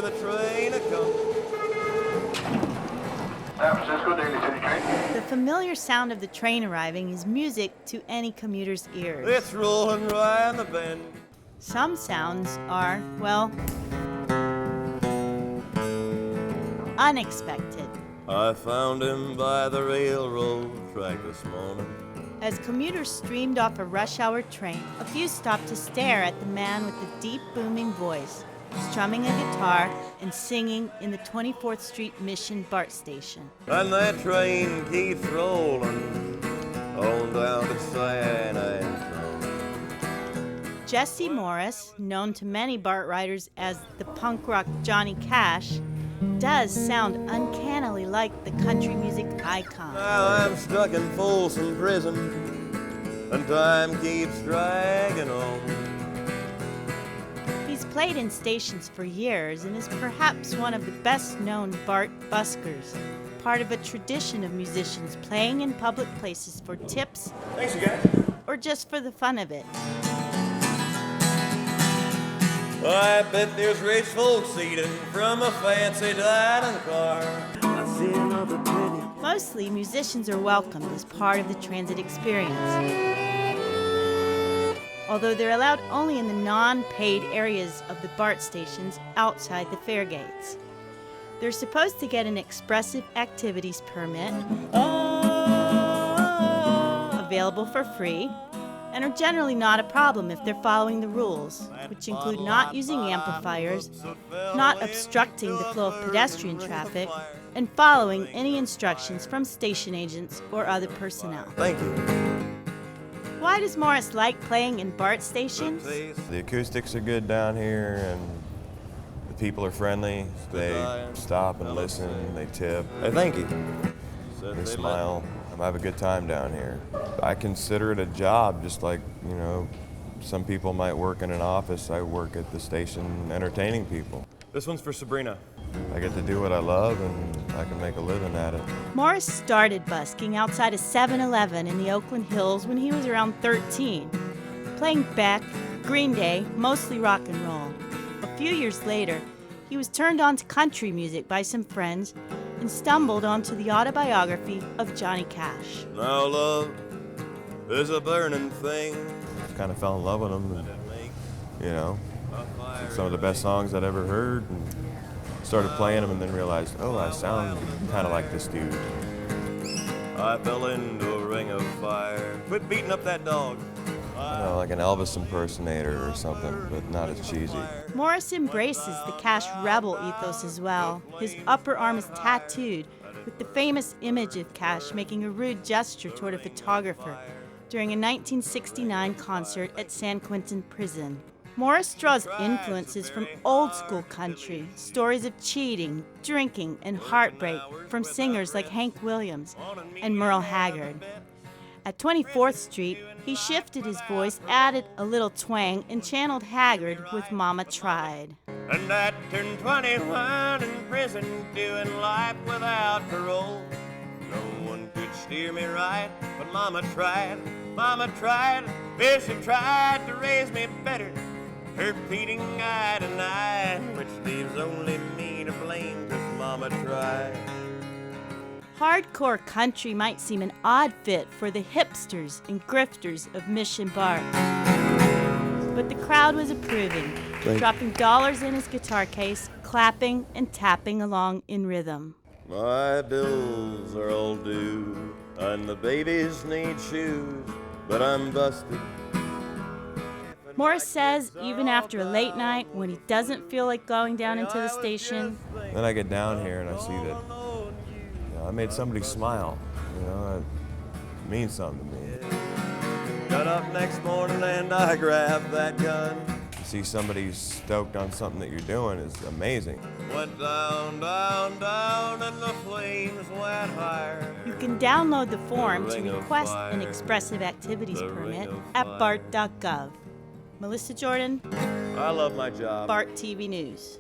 the train a-come. San Francisco Daily City train. The familiar sound of the train arriving is music to any commuter's ears. It's rolling round the bend. Some sounds are, well, unexpected. I found him by the railroad track this morning. As commuters streamed off a rush hour train, a few stopped to stare at the man with the deep booming voice, strumming a guitar and singing in the 24th Street Mission BART station. And that train keeps rolling on down to San Antonio. Jesse Morris, known to many BART riders as the punk rock Johnny Cash, does sound uncannily like the country music icon. Now I'm stuck in Folsom Prison, and time keeps dragging on. He's played in stations for years and is perhaps one of the best-known BART buskers, part of a tradition of musicians playing in public places for tips. Thanks, you guys. Or just for the fun of it. I bet there's rich folks eating from a fancy dining car. I see another penny. Mostly, musicians are welcomed as part of the transit experience, although they're allowed only in the non-paid areas of the BART stations outside the fare gates. They're supposed to get an expressive activities permit, available for free, and are generally not a problem if they're following the rules, which include not using amplifiers, not obstructing the flow of pedestrian traffic, and following any instructions from station agents or other personnel. Thank you. Why does Morris like playing in BART stations? The acoustics are good down here, and the people are friendly. They stop and listen, they tip. Hey, thank you. They smile. I have a good time down here. I consider it a job, just like, you know, some people might work in an office. I work at the station entertaining people. This one's for Sabrina. I get to do what I love, and I can make a living at it. Morris started busking outside a 7-Eleven in the Oakland Hills when he was around 13, playing Beck, Green Day, mostly rock and roll. A few years later, he was turned on to country music by some friends and stumbled onto the autobiography of Johnny Cash. Now love is a burning thing. Kind of fell in love with them, and, you know, some of the best songs I'd ever heard, and started playing them and then realized, oh, I sound kind of like this dude. I fell into a ring of fire. Quit beating up that dog. You know, like an Elvis impersonator or something, but not as cheesy. Morris embraces the Cash rebel ethos as well. His upper arm is tattooed with the famous image of Cash making a rude gesture toward a photographer during a 1969 concert at San Quentin Prison. Morris draws influences from old-school country, stories of cheating, drinking, and heartbreak from singers like Hank Williams and Merle Haggard. At 24th Street, he shifted his voice, added a little twang, and channeled Haggard with Mama Tried. And I turned 21 in prison, doing life without parole. No one could steer me right, but Mama tried. Mama tried, Bishop tried to raise me better. Her pleading I denied, which leaves only me to blame, 'cause Mama tried. Hardcore country might seem an odd fit for the hipsters and grifters of Mission BART. But the crowd was approving, dropping dollars in his guitar case, clapping and tapping along in rhythm. My bills are all due, and the babies need shoes, but I'm busted. Morris says even after a late night, when he doesn't feel like going down into the station, Then I get down here and I see that, you know, I made somebody smile. You know, it means something to me. Got up next morning and I grabbed that gun. To see somebody stoked on something that you're doing is amazing. Went down, down, down, and the flames went higher. you can download the form to request an expressive activities permit at BART.gov. Melissa Jordan, I love my job. BART TV News.